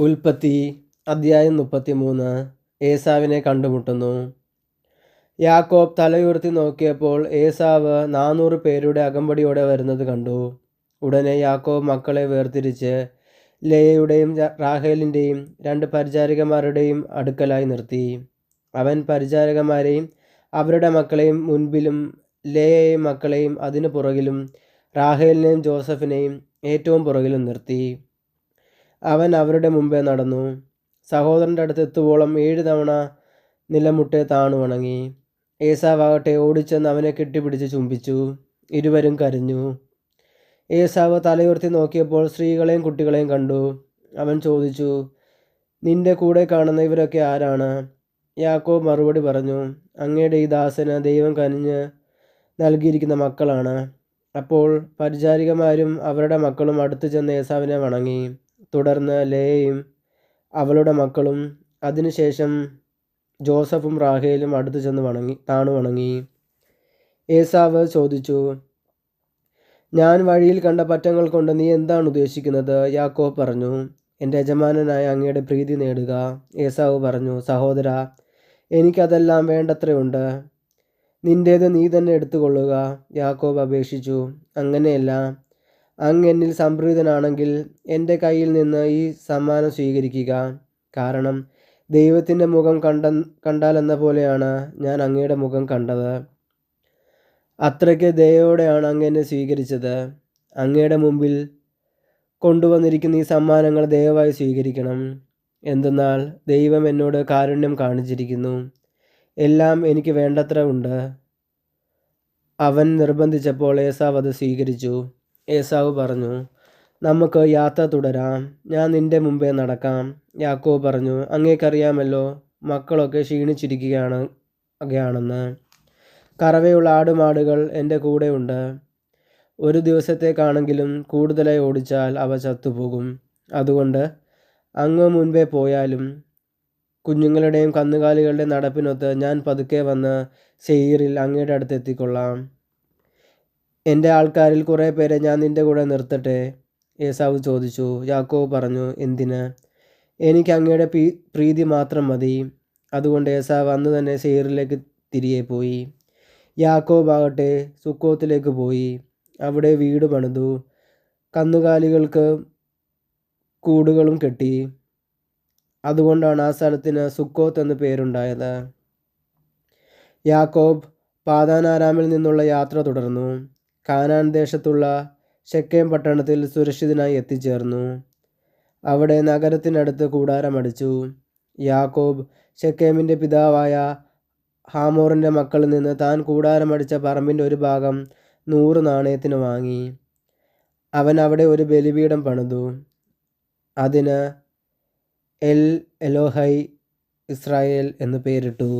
ഉൽപ്പത്തി അദ്ധ്യായം 33. ഏസാവിനെ കണ്ടുമുട്ടുന്നു. യാക്കോബ് തലയുയർത്തി നോക്കിയപ്പോൾ ഏസാവ് 400 പേരുടെ അകമ്പടിയോടെ വരുന്നത് കണ്ടു. ഉടനെ യാക്കോബ് മക്കളെ വേർതിരിച്ച് ലേയയുടെയും റാഹേലിൻ്റെയും 2 പരിചാരികമാരുടെയും അടുക്കലായി നിർത്തി. അവൻ പരിചാരകന്മാരെയും അവരുടെ മക്കളെയും മുൻപിലും ലേയയെയും മക്കളെയും അതിനു പുറകിലും റാഹേലിനെയും ജോസഫിനെയും ഏറ്റവും പുറകിലും നിർത്തി. അവൻ അവരുടെ മുമ്പേ നടന്നു. സഹോദരൻ്റെ അടുത്ത് എത്തുവോളം 7 തവണ നിലമുട്ടെ താണു വണങ്ങി. ഏസാവാകട്ടെ ഓടിച്ചെന്ന് അവനെ കെട്ടിപ്പിടിച്ച് ചുംബിച്ചു. ഇരുവരും കരഞ്ഞു. ഏസാവ് തലയുയർത്തി നോക്കിയപ്പോൾ സ്ത്രീകളെയും കുട്ടികളെയും കണ്ടു. അവൻ ചോദിച്ചു, നിന്റെ കൂടെ കാണുന്ന ഇവരൊക്കെ ആരാണ്? യാക്കോബ് മറുപടി പറഞ്ഞു, അങ്ങയുടെ ഈ ദാസന് ദൈവം കനിഞ്ഞ് നൽകിയിരിക്കുന്ന മക്കളാണ്. അപ്പോൾ പരിചാരികമാരും അവരുടെ മക്കളും അടുത്തു ചെന്ന് ഏസാവിനെ വണങ്ങി. തുടർന്ന് ലേയയും അവളുടെ മക്കളും, അതിനുശേഷം ജോസഫും റാഹേലും അടുത്തു ചെന്ന് താണു വണങ്ങി. ഏസാവ് ചോദിച്ചു, ഞാൻ വഴിയിൽ കണ്ട പറ്റങ്ങൾ കൊണ്ട് നീ എന്താണ് ഉദ്ദേശിക്കുന്നത്? യാക്കോബ് പറഞ്ഞു, എൻ്റെ യജമാനനായ അങ്ങയുടെ പ്രീതി നേടുക. ഏസാവ് പറഞ്ഞു, സഹോദരാ, എനിക്കതെല്ലാം വേണ്ടത്രയുണ്ട്. നിൻ്റേത് നീ തന്നെ എടുത്തുകൊള്ളുക. യാക്കോബ് അപേക്ഷിച്ചു, അങ്ങനെയല്ല, അങ്ങ് എന്നിൽ സംപ്രീതനാണെങ്കിൽ എൻ്റെ കയ്യിൽ നിന്ന് ഈ സമ്മാനം സ്വീകരിക്കുക. കാരണം ദൈവത്തിൻ്റെ മുഖം കണ്ടാലെന്ന പോലെയാണ് ഞാൻ അങ്ങയുടെ മുഖം കണ്ടത്. അത്രയ്ക്ക് ദയോടെയാണ് അങ്ങ് എന്നെ സ്വീകരിച്ചത്. അങ്ങയുടെ മുമ്പിൽ കൊണ്ടുവന്നിരിക്കുന്ന ഈ സമ്മാനങ്ങൾ ദയവായി സ്വീകരിക്കണം. എന്തെന്നാൽ ദൈവം എന്നോട് കാരുണ്യം കാണിച്ചിരിക്കുന്നു. എല്ലാം എനിക്ക് വേണ്ടത്ര ഉണ്ട്. അവൻ നിർബന്ധിച്ചപ്പോൾ ഏസാവ് അത് സ്വീകരിച്ചു. ഏസാവ് പറഞ്ഞു, നമുക്ക് യാത്ര തുടരാം, ഞാൻ നിന്റെ മുമ്പേ നടക്കാം. യാക്കോബ് പറഞ്ഞു, അങ്ങേക്കറിയാമല്ലോ മക്കളൊക്കെ ക്ഷീണിച്ചിരിക്കുകയാണെന്ന്. കറവയുള്ള ആടുമാടുകൾ എൻ്റെ കൂടെ ഉണ്ട്. ഒരു ദിവസത്തേക്കാണെങ്കിലും കൂടുതലായി ഓടിച്ചാൽ അവ ചത്തുപോകും. അതുകൊണ്ട് അങ്ങ് മുൻപേ പോയാലും കുഞ്ഞുങ്ങളുടെയും കന്നുകാലികളുടെയും നടപ്പിനൊത്ത് ഞാൻ പതുക്കെ വന്ന് സെയീറിൽ അങ്ങയുടെ അടുത്ത് എത്തിക്കൊള്ളാം. എൻ്റെ ആൾക്കാരിൽ കുറേ പേരെ ഞാൻ നിൻ്റെ കൂടെ നിർത്തട്ടെ? ഏസാവ് ചോദിച്ചു. യാക്കോബ് പറഞ്ഞു, എന്തിന്? എനിക്ക് അങ്ങയുടെ പ്രീതി മാത്രം മതി. അതുകൊണ്ട് ഏസാവ് അന്ന് തന്നെ സെയീറിലേക്ക് തിരികെ പോയി. യാക്കോബ് ആകട്ടെ സുക്കോത്തിലേക്ക് പോയി. അവിടെ വീട് പണിതു, കന്നുകാലികൾക്ക് കൂടുകളും കെട്ടി. അതുകൊണ്ടാണ് ആ സ്ഥലത്തിന് സുക്കോത്ത് എന്ന് പേരുണ്ടായത്. യാക്കോബ് പാദാനാരാമിൽ നിന്നുള്ള യാത്ര തുടർന്നു. കാനാൻ ദേശത്തുള്ള ശെക്കേം പട്ടണത്തിൽ സുരക്ഷിതനായി എത്തിച്ചേർന്നു. അവിടെ നഗരത്തിനടുത്ത് കൂടാരമടിച്ചു. യാക്കോബ് ശെക്കേമിൻ്റെ പിതാവായ ഹാമോറിൻ്റെ മക്കളിൽ നിന്ന് താൻ കൂടാരമടിച്ച പറമ്പിൻ്റെ ഒരു ഭാഗം 100 നാണയത്തിന് വാങ്ങി. അവൻ അവിടെ ഒരു ബലിപീഠം പണിതു. അതിന് എൽ എലോഹൈ ഇസ്രായേൽ എന്ന് പേരിട്ടു.